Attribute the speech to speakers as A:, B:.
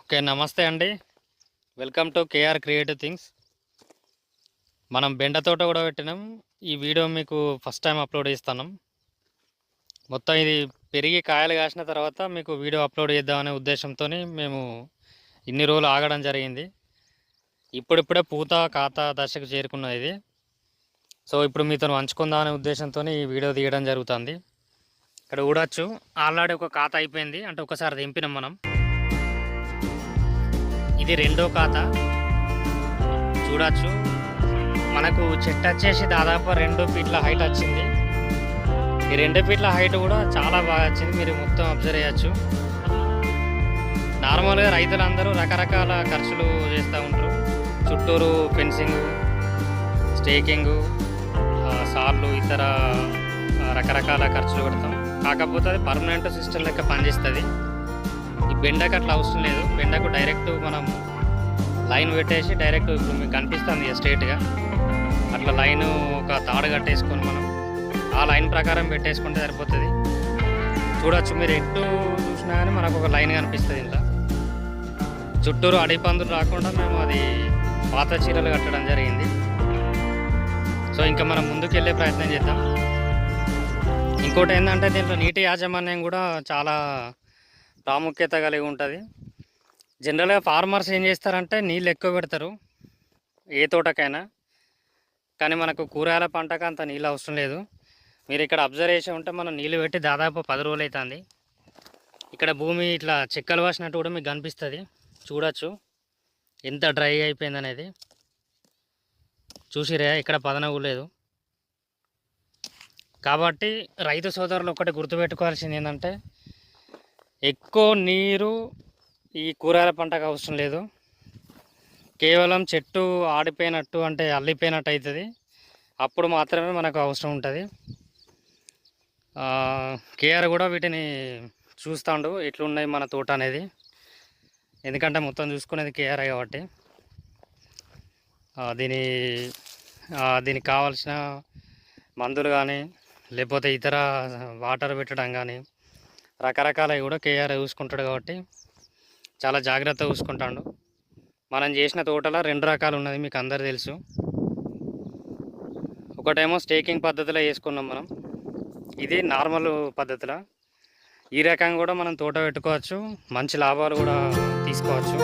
A: Okay, నమస్తే అండి. Welcome to KR creative things. మనం బెండ తోట కూడా పెట్టినాం. ఈ వీడియో మీకు ఫస్ట్ టైం అప్లోడ్ చేస్తున్నాం. మొత్తం ఇది పెరిగి కాయలు కాసిన తర్వాత మీకు వీడియో అప్లోడ్ చేద్దామనే ఉద్దేశంతో మేము ఇన్ని రోజులు ఆగడం జరిగింది. ఇప్పుడిప్పుడే పూత కాత దశకు చేరుకున్నది ఇది. సో ఇప్పుడు మీతో పంచుకుందామనే ఉద్దేశంతో ఈ వీడియో తీయడం జరుగుతుంది. ఇక్కడ చూడొచ్చు, ఆల్రెడీ ఒక కాత అయిపోయింది, అంటే ఒకసారి దింపినాం మనం. ఇది రెండో ఖాతా చూడొచ్చు. మనకు చెట్టు వచ్చేసి దాదాపు 2 ఫీట్ల హైట్ వచ్చింది. ఈ 2 ఫీట్ల హైట్ కూడా చాలా బాగా వచ్చింది, మీరు మొత్తం అబ్జర్వ్ చేయొచ్చు. నార్మల్గా రైతులందరూ రకరకాల ఖర్చులు చేస్తూ ఉంటారు. చుట్టూరు ఫెన్సింగు, స్టేకింగు, సార్లు, ఇతర రకరకాల ఖర్చులు పెడతాం. కాకపోతే అది పర్మనెంట్ సిస్టమ్ లెక్క పనిచేస్తుంది. ఈ బెండకు అట్లా అవసరం లేదు. బెండకు డైరెక్ట్ మనం లైన్ పెట్టేసి డైరెక్ట్ ఇప్పుడు మీకు కనిపిస్తుంది స్ట్రేట్గా అట్లా లైన్ ఒక తాడు కట్టేసుకొని మనం ఆ లైన్ ప్రకారం పెట్టేసుకుంటే సరిపోతుంది. చూడొచ్చు, మీరు ఎటు చూసినా కానీ మనకు ఒక లైన్ కనిపిస్తుంది. ఇంట్లో చుట్టూరు అడవి పందులు రాకుండా మేము అది పాత చీరలు కట్టడం జరిగింది. సో ఇంకా మనం ముందుకు వెళ్ళే ప్రయత్నం చేద్దాం. ఇంకోటి ఏంటంటే దీంట్లో నీటి యాజమాన్యం కూడా చాలా ప్రాముఖ్యత కలిగి ఉంటుంది. జనరల్గా ఫార్మర్స్ ఏం చేస్తారంటే నీళ్ళు ఎక్కువ పెడతారు ఏ తోటకైనా, కానీ మనకు కూరగాయల పంటకు అంత నీళ్ళు అవసరం లేదు. మీరు ఇక్కడ అబ్జర్వ్ చేసి ఉంటే మనం నీళ్ళు పెట్టి దాదాపు 10 రోజులు అవుతుంది. ఇక్కడ భూమి ఇట్లా చెక్కలు వాసినట్టు కూడా మీకు కనిపిస్తుంది. చూడొచ్చు ఎంత డ్రై అయిపోయింది అనేది. చూసిరే, ఇక్కడ పదనవు లేదు. కాబట్టి రైతు సోదరులు ఒకటి గుర్తుపెట్టుకోవాల్సింది ఏంటంటే, ఎక్కువ నీరు ఈ కూరగాయల పంటకు అవసరం లేదు. కేవలం చెట్టు ఆడిపోయినట్టు, అంటే అల్లిపోయినట్టు అవుతుంది, అప్పుడు మాత్రమే మనకు అవసరం ఉంటుంది. కేఆర్ కూడా వీటిని చూస్తాడు ఎట్లున్నాయి మన తోట అనేది, ఎందుకంటే మొత్తం చూసుకునేది కేఆర్ కాబట్టి. దీనికి కావాల్సిన మందులు కానీ లేకపోతే ఇతర వాటర్ పెట్టడం కానీ రకరకాలవి కూడా కేఆర్ చూసుకుంటాడు కాబట్టి చాలా జాగ్రత్తగా చూసుకుంటాడు. మనం చేసిన తోటలో 2 రకాలు ఉన్నది, మీకు అందరు తెలుసు. ఒకటేమో స్టేకింగ్ పద్ధతిలో వేసుకున్నాం మనం, ఇది నార్మల్ పద్ధతిలో. ఈ రకంగా కూడా మనం తోట పెట్టుకోవచ్చు, మంచి లాభాలు కూడా తీసుకోవచ్చు.